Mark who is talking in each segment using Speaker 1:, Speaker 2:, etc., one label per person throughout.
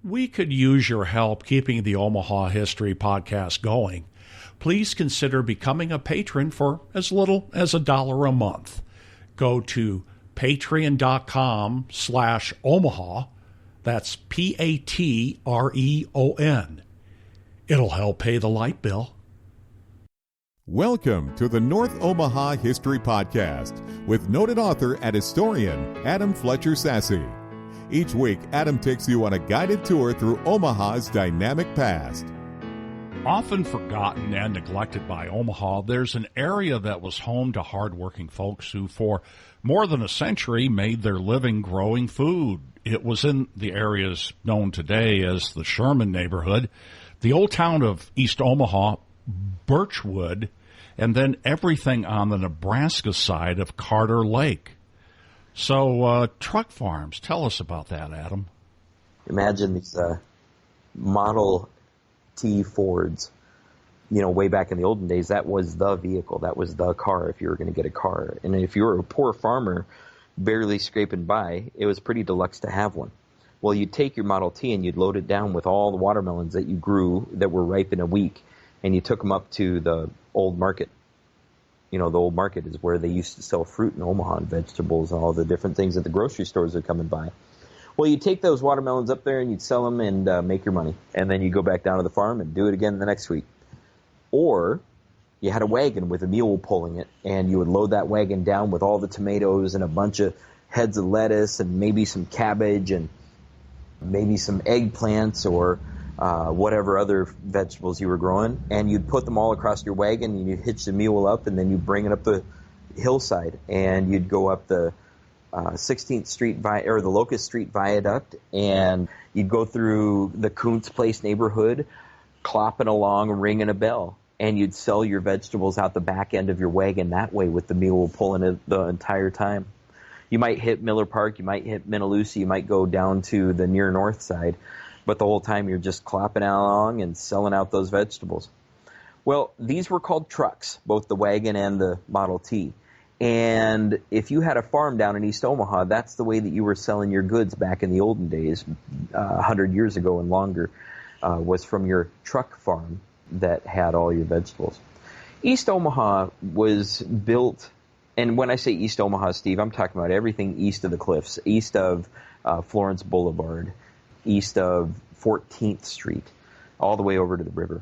Speaker 1: We could use your help keeping the Omaha History Podcast going. Please consider becoming a patron for as little as $1 a month. Go to patreon.com/Omaha. That's Patreon. It'll help pay the light bill.
Speaker 2: Welcome to the North Omaha History Podcast with noted author and historian Adam Fletcher Sassy. Each week, Adam takes you on a guided tour through Omaha's dynamic past.
Speaker 1: Often forgotten and neglected by Omaha, there's an area that was home to hardworking folks who, for more than a century, made their living growing food. It was in the areas known today as the Sherman neighborhood, the old town of East Omaha, Birchwood, and then everything on the Nebraska side of Carter Lake. So, truck farms, tell us about that, Adam.
Speaker 3: Imagine these Model T Fords. You know, way back in the olden days, that was the vehicle. That was the car if you were going to get a car. And if you were a poor farmer barely scraping by, it was pretty deluxe to have one. Well, you'd take your Model T and you'd load it down with all the watermelons that you grew that were ripe in a week, and you took them up to the old market. You know, the old market is where they used to sell fruit in Omaha and vegetables and all the different things that the grocery stores are coming by. Well, you take those watermelons up there and you'd sell them and make your money. And then you go back down to the farm and do it again the next week. Or you had a wagon with a mule pulling it, and you would load that wagon down with all the tomatoes and a bunch of heads of lettuce and maybe some cabbage and maybe some eggplants or whatever other vegetables you were growing, and you'd put them all across your wagon, and you'd hitch the mule up, and then you'd bring it up the hillside, and you'd go up the 16th Street or the Locust Street Viaduct, and you'd go through the Kuntz Place neighborhood, clopping along, ringing a bell, and you'd sell your vegetables out the back end of your wagon that way with the mule pulling it the entire time. You might hit Miller Park, you might hit Minnelusi, you might go down to the near north side, but the whole time you're just clopping along and selling out those vegetables. Well, these were called trucks, both the wagon and the Model T. And if you had a farm down in East Omaha, that's the way that you were selling your goods back in the olden days, 100 years ago and longer, was from your truck farm that had all your vegetables. East Omaha was built, and when I say East Omaha, Steve, I'm talking about everything east of the cliffs, east of Florence Boulevard, east of 14th Street, all the way over to the river.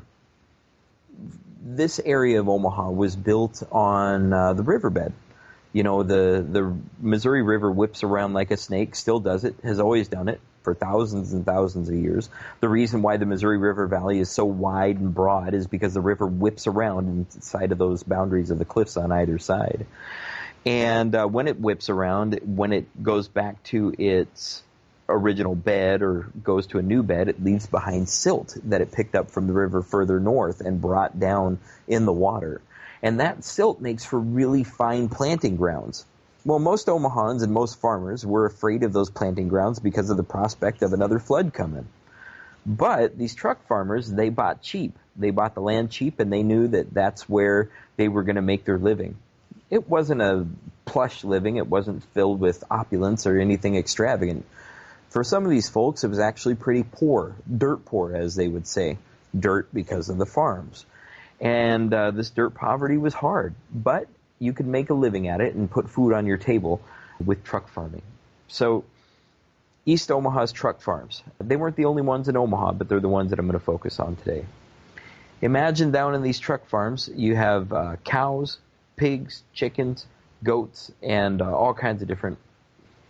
Speaker 3: This area of Omaha was built on the riverbed. You know, the Missouri River whips around like a snake, still does it, has always done it for thousands and thousands of years. The reason why the Missouri River Valley is so wide and broad is because the river whips around inside of those boundaries of the cliffs on either side. And when it whips around, when it goes back to its original bed or goes to a new bed, it leaves behind silt that it picked up from the river further north and brought down in the water. And that silt makes for really fine planting grounds. Well, most Omahans and most farmers were afraid of those planting grounds because of the prospect of another flood coming. But these truck farmers, they bought cheap. They bought the land cheap, and they knew that that's where they were going to make their living. It wasn't a plush living. It wasn't filled with opulence or anything extravagant. For some of these folks, it was actually pretty poor, dirt poor, as they would say. Dirt because of the farms. And this dirt poverty was hard, but you could make a living at it and put food on your table with truck farming. So East Omaha's truck farms, they weren't the only ones in Omaha, but they're the ones that I'm going to focus on today. Imagine down in these truck farms, you have cows, pigs, chickens, goats, and all kinds of different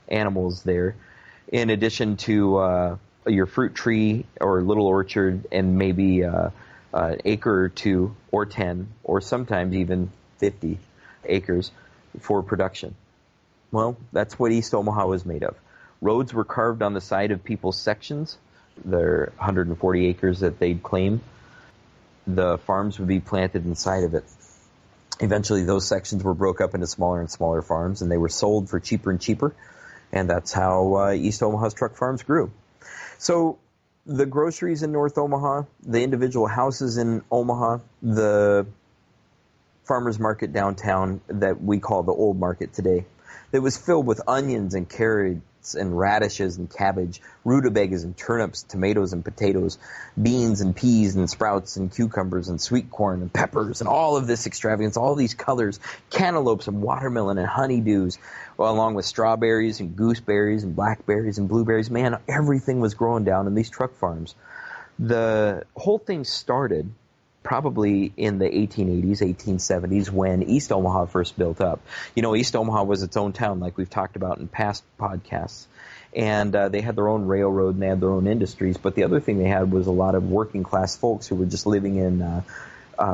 Speaker 3: animals there, in addition to your fruit tree or little orchard and maybe an acre or two or 10 or sometimes even 50 acres for production. Well, that's what East Omaha was made of. Roads were carved on the side of people's sections. Their 140 acres that they'd claim. The farms would be planted inside of it. Eventually, those sections were broke up into smaller and smaller farms, and they were sold for cheaper and cheaper. And that's how East Omaha's truck farms grew. So the groceries in North Omaha, the individual houses in Omaha, the farmers market downtown that we call the Old Market today, that was filled with onions and carrots carrots and radishes and cabbage, rutabagas and turnips, tomatoes and potatoes, beans and peas and sprouts and cucumbers and sweet corn and peppers and all of this extravagance, all these colors, cantaloupes and watermelon and honeydews, along with strawberries and gooseberries and blackberries and blueberries. Man, everything was growing down in these truck farms. The whole thing started probably in the 1880s, 1870s, when East Omaha first built up. You know, East Omaha was its own town, like we've talked about in past podcasts. And they had their own railroad and they had their own industries. But the other thing they had was a lot of working class folks who were just living in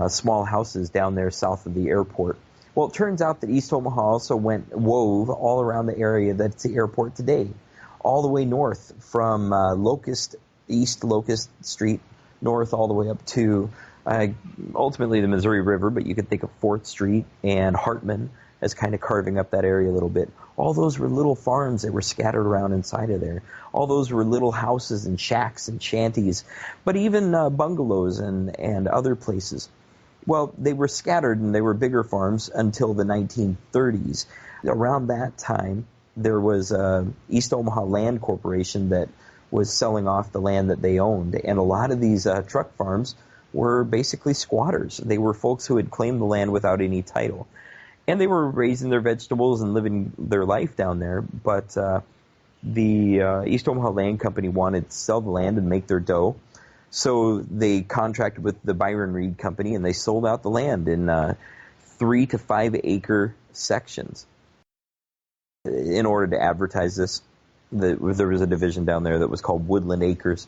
Speaker 3: small houses down there south of the airport. Well, it turns out that East Omaha also wove all around the area that's the airport today, all the way north from East Locust Street, north all the way up to ultimately the Missouri River, but you could think of 4th Street and Hartman as kind of carving up that area a little bit. All those were little farms that were scattered around inside of there. All those were little houses and shacks and shanties, but even bungalows and other places. Well, they were scattered and they were bigger farms until the 1930s. Around that time, there was East Omaha Land Corporation that was selling off the land that they owned, and a lot of these truck farms were basically squatters. They were folks who had claimed the land without any title. And they were raising their vegetables and living their life down there, but the East Omaha Land Company wanted to sell the land and make their dough. So they contracted with the Byron Reed Company, and they sold out the land in 3 to 5 acre sections. In order to advertise this, there was a division down there that was called Woodland Acres.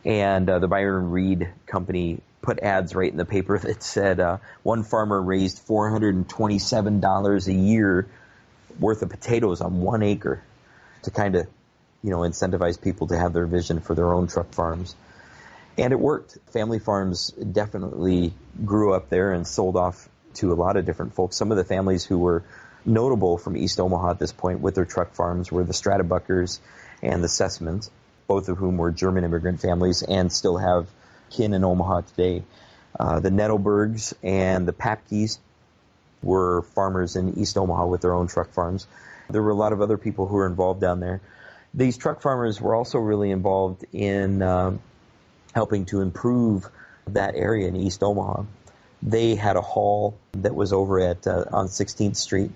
Speaker 3: And the Byron Reed Company put ads right in the paper that said one farmer raised $427 a year worth of potatoes on 1 acre to kind of, incentivize people to have their vision for their own truck farms. And it worked. Family farms definitely grew up there and sold off to a lot of different folks. Some of the families who were notable from East Omaha at this point with their truck farms were the Stratabuckers and the Sessmans, both of whom were German immigrant families and still have kin in Omaha today. The Nettlebergs and the Papkes were farmers in East Omaha with their own truck farms. There were a lot of other people who were involved down there. These truck farmers were also really involved in helping to improve that area in East Omaha. They had a hall that was over on 16th Street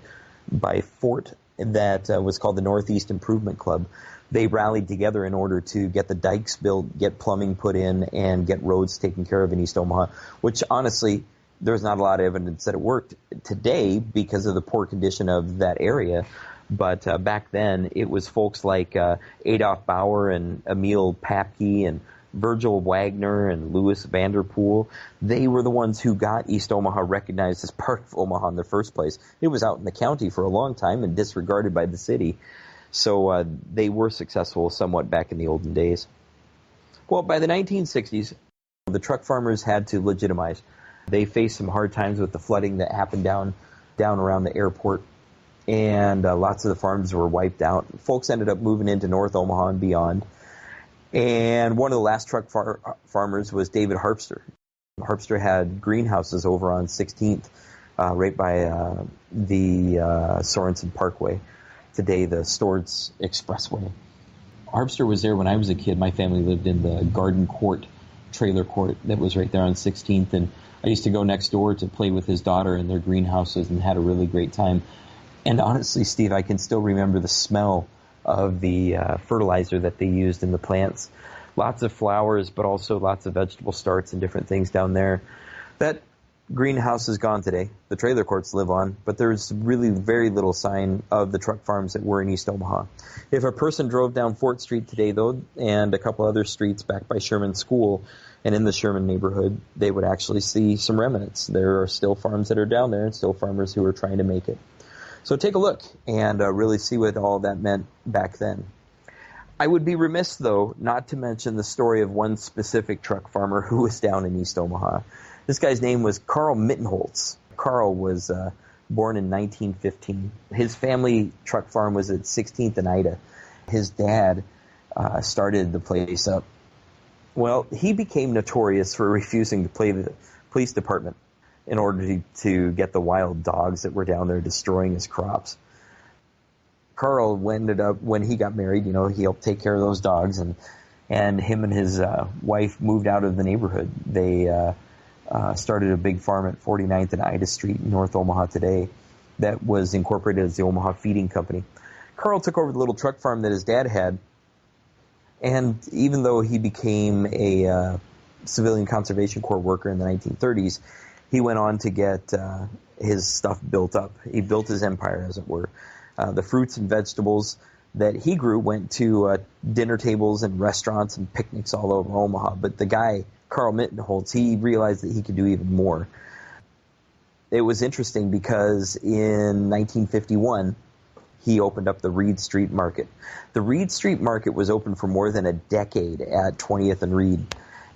Speaker 3: by Fort that was called the Northeast Improvement Club. They rallied together in order to get the dikes built, get plumbing put in, and get roads taken care of in East Omaha, which honestly, there's not a lot of evidence that it worked today because of the poor condition of that area. But back then, it was folks like Adolph Bauer and Emil Papke and Virgil Wagner and Louis Vanderpool. They were the ones who got East Omaha recognized as part of Omaha in the first place. It was out in the county for a long time and disregarded by the city. So they were successful somewhat back in the olden days. Well, by the 1960s, the truck farmers had to legitimize. They faced some hard times with the flooding that happened down around the airport, and lots of the farms were wiped out. Folks ended up moving into North Omaha and beyond. And one of the last truck farmers was David Harpster. Harpster had greenhouses over on 16th, right by the Sorensen Parkway, today the Stords Expressway. Harpster was there when I was a kid. My family lived in the Garden Court trailer court that was right there on 16th, and I used to go next door to play with his daughter in their greenhouses and had a really great time. And honestly, Steve, I can still remember the smell of the fertilizer that they used in the plants. Lots of flowers, but also lots of vegetable starts and different things down there. That greenhouse is gone today. The trailer courts live on, but there's really very little sign of the truck farms that were in East Omaha. If a person drove down 4th Street today, though, and a couple other streets back by Sherman School and in the Sherman neighborhood, they would actually see some remnants. There are still farms that are down there and still farmers who are trying to make it. So take a look and really see what all that meant back then. I would be remiss, though, not to mention the story of one specific truck farmer who was down in East Omaha. This guy's name was Carl Mittenholtz. Carl was born in 1915. His family truck farm was at 16th and Ida. His dad started the place up. Well, he became notorious for refusing to pay the police department in order to get the wild dogs that were down there destroying his crops. Carl ended up, when he got married, he helped take care of those dogs, and him and his wife moved out of the neighborhood. They started a big farm at 49th and Ida Street in North Omaha today that was incorporated as the Omaha Feeding Company. Carl took over the little truck farm that his dad had, and even though he became a Civilian Conservation Corps worker in the 1930s, he went on to get his stuff built up. He built his empire, as it were. The fruits and vegetables that he grew went to dinner tables and restaurants and picnics all over Omaha. But the guy, Carl Mittenholz, he realized that he could do even more. It was interesting because in 1951, he opened up the Reed Street Market. The Reed Street Market was open for more than a decade at 20th and Reed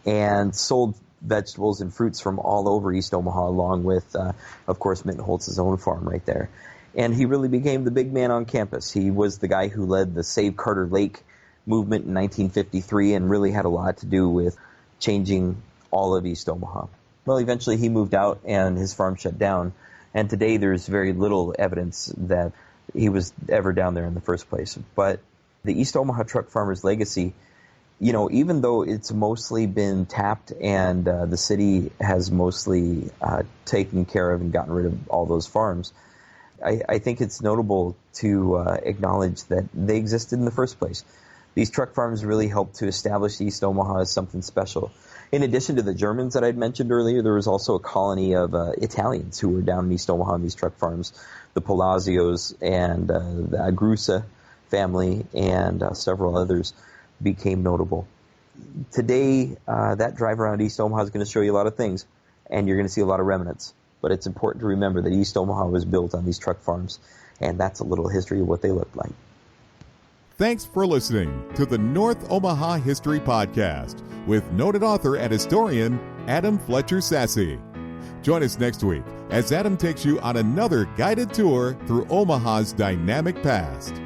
Speaker 3: and sold vegetables and fruits from all over East Omaha, along with, of course, Mittenholz's own farm right there. And he really became the big man on campus. He was the guy who led the Save Carter Lake movement in 1953 and really had a lot to do with changing all of East Omaha. Well, eventually he moved out and his farm shut down. And today there's very little evidence that he was ever down there in the first place. But the East Omaha truck farmer's legacy, even though it's mostly been tapped and the city has mostly taken care of and gotten rid of all those farms, I think it's notable to acknowledge that they existed in the first place. These truck farms really helped to establish East Omaha as something special. In addition to the Germans that I'd mentioned earlier, there was also a colony of Italians who were down in East Omaha on these truck farms. The Palazios and the Agrusa family and several others became notable. Today, that drive around East Omaha is going to show you a lot of things, and you're going to see a lot of remnants. But it's important to remember that East Omaha was built on these truck farms, and that's a little history of what they looked like.
Speaker 2: Thanks for listening to the North Omaha History Podcast with noted author and historian Adam Fletcher Sasse. Join us next week as Adam takes you on another guided tour through Omaha's dynamic past.